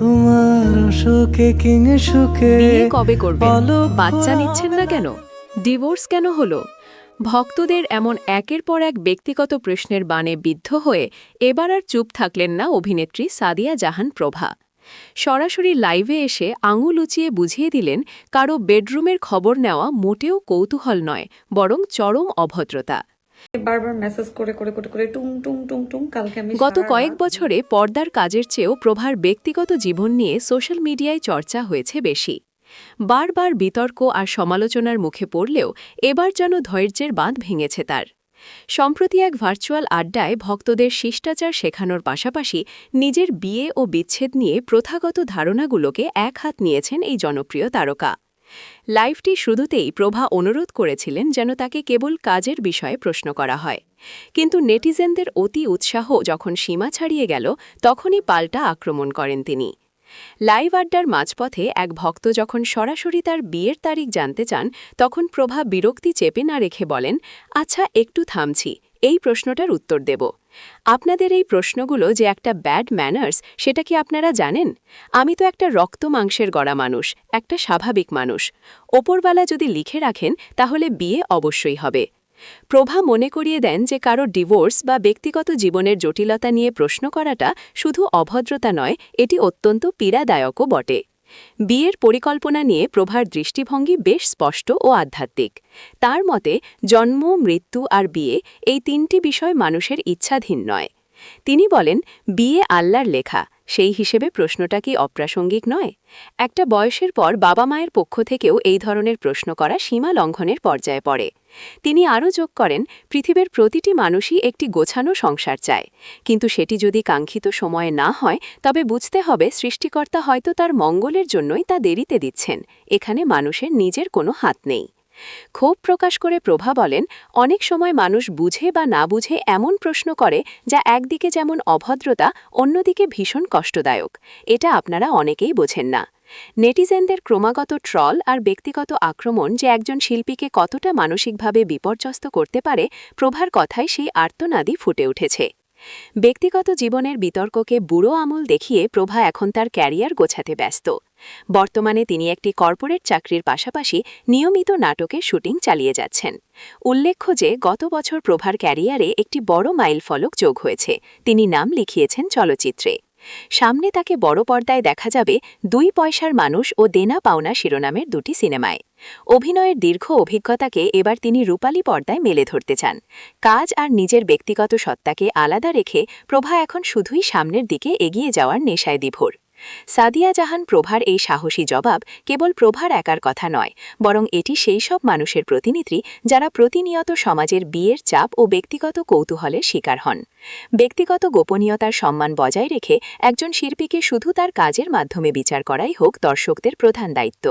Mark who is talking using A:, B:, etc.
A: তোমার সুখে কিং সুখে
B: বিয়ে কবে করবেন?
A: অলক্ষ
B: বাচ্চা নিচ্ছেন না কেন? ডিভোর্স কেন হলো? ভক্তদের এমন একের পর এক ব্যক্তিগত প্রশ্নের বাণে বিদ্ধ হয়ে এবার আর চুপ থাকলেন না অভিনেত্রী সাদিয়া জাহান প্রভা। সরাসরি লাইভে এসে আঙুল উঁচিয়ে বুঝিয়ে দিলেন কারো বেডরুমের খবর নেওয়া মোটেও কৌতূহল নয়, বরং চরম অভদ্রতা।
C: বারবার মেসেজ করে করে করে করে টুং টুং টুং টুং কালকে আমি
B: গত কয়েক বছরে পর্দার কাজের চেয়েও প্রভার ব্যক্তিগত জীবন নিয়ে সোশ্যাল মিডিয়ায় চর্চা হয়েছে বেশি। বারবার বিতর্ক আর সমালোচনার মুখে পড়লেও এবার যেন ধৈর্যের বাঁধ ভেঙেছে তার। সম্প্রতি এক ভার্চুয়াল আড্ডায় ভক্তদের শিষ্টাচার শেখানোর পাশাপাশি নিজের বিয়ে ও বিচ্ছেদ নিয়ে প্রথাগত ধারণাগুলোকে এক হাত নিয়েছেন এই জনপ্রিয় তারকা। লাইভটি শুরুতেই প্রভা অনুরোধ করেছিলেন যেন তাকে কেবল কাজের বিষয়ে প্রশ্ন করা হয়, কিন্তু নেটিজেনদের অতি উৎসাহ যখন সীমা ছাড়িয়ে গেল তখনই পাল্টা আক্রমণ করেন তিনি। লাইভ আড্ডার মাঝপথে এক ভক্ত যখন সরাসরি তার বিয়ের তারিখ জানতে চান তখন প্রভা বিরক্তি চেপে না রেখে বলেন, আচ্ছা একটু থামছি, এই প্রশ্নটার উত্তর দেব। আপনাদের এই প্রশ্নগুলো যে একটা ব্যাড ম্যানার্স সেটা কি আপনারা জানেন? আমি তো একটা রক্ত মাংসের গড়া মানুষ, একটা স্বাভাবিক মানুষ। ওপরওয়ালা যদি লিখে রাখেন তাহলে বিয়ে অবশ্যই হবে। প্রভা মনে করিয়ে দেন যে কারো ডিভোর্স বা ব্যক্তিগত জীবনের জটিলতা নিয়ে প্রশ্ন করাটা শুধু অভদ্রতা নয়, এটি অত্যন্ত পীড়াদায়কও বটে। বিয়ের পরিকল্পনা নিয়ে প্রভার দৃষ্টিভঙ্গি বেশ স্পষ্ট ও আধ্যাত্মিক। তার মতে জন্ম, মৃত্যু আর বিয়ে এই তিনটি বিষয় মানুষের ইচ্ছাধীন নয়। তিনি বলেন, বিয়ে আল্লাহর লেখা, সেই হিসেবে প্রশ্নটা কি অপ্রাসঙ্গিক নয়? একটা বয়সের পর বাবা মায়ের পক্ষ থেকেও এই ধরনের প্রশ্ন করা সীমা লঙ্ঘনের পর্যায়ে পড়ে। তিনি আরও যোগ করেন, পৃথিবীর প্রতিটি মানুষই একটি গোছানো সংসার চায়, কিন্তু সেটি যদি কাঙ্ক্ষিত সময়ে না হয় তবে বুঝতে হবে সৃষ্টিকর্তা হয়তো তার মঙ্গলের জন্যই তা দেরিতে দিচ্ছেন, এখানে মানুষের নিজের কোনো হাত নেই। ক্ষোভ প্রকাশ করে প্রভা বলেন, অনেক সময় মানুষ বুঝে বা না বুঝে এমন প্রশ্ন করে যা একদিকে যেমন অভদ্রতা, অন্যদিকে ভীষণ কষ্টদায়ক। এটা আপনারা অনেকেই বোঝেন না। নেটিজেনদের ক্রমাগত ট্রল আর ব্যক্তিগত আক্রমণ যে একজন শিল্পীকে কতটা মানসিকভাবে বিপর্যস্ত করতে পারে, প্রভার কথায় সেই আর্তনাদই ফুটে উঠেছে। ব্যক্তিগত জীবনের বিতর্ককে বুড়ো আমল দেখিয়ে প্রভা এখন তার ক্যারিয়ার গোছাতে ব্যস্ত। বর্তমানে তিনি একটি কর্পোরেট চাকরির পাশাপাশি নিয়মিত নাটকের শুটিং চালিয়ে যাচ্ছেন। উল্লেখ্য যে গত বছর প্রভার ক্যারিয়ারে একটি বড় মাইলফলক যোগ হয়েছে, তিনি নাম লিখিয়েছেন চলচ্চিত্রে। সামনে তাকে বড় পর্দায় দেখা যাবে ২ পয়সার মানুষ ও দেনা পাওনা শিরোনামের দুটি সিনেমায়। অভিনয়ের দীর্ঘ অভিজ্ঞতাকে এবার তিনি রূপালী পর্দায় মেলে ধরতে চান। কাজ আর নিজের ব্যক্তিগত সত্তাকে আলাদা রেখে প্রভা এখন শুধুই সামনের দিকে এগিয়ে যাওয়ার নেশায় বিভোর। সাদিয়া জাহান প্রভার এই সাহসী জবাব কেবল প্রভার একার কথা নয়, বরং এটি সেই সব মানুষের প্রতিনিধি যারা প্রতিনিয়ত সমাজের বিয়ের চাপ ও ব্যক্তিগত কৌতূহলের শিকার হন। ব্যক্তিগত গোপনীয়তার সম্মান বজায় রেখে একজন শিল্পীকে শুধু তার কাজের মাধ্যমে বিচার করাই হোক দর্শকদের প্রধান দায়িত্ব।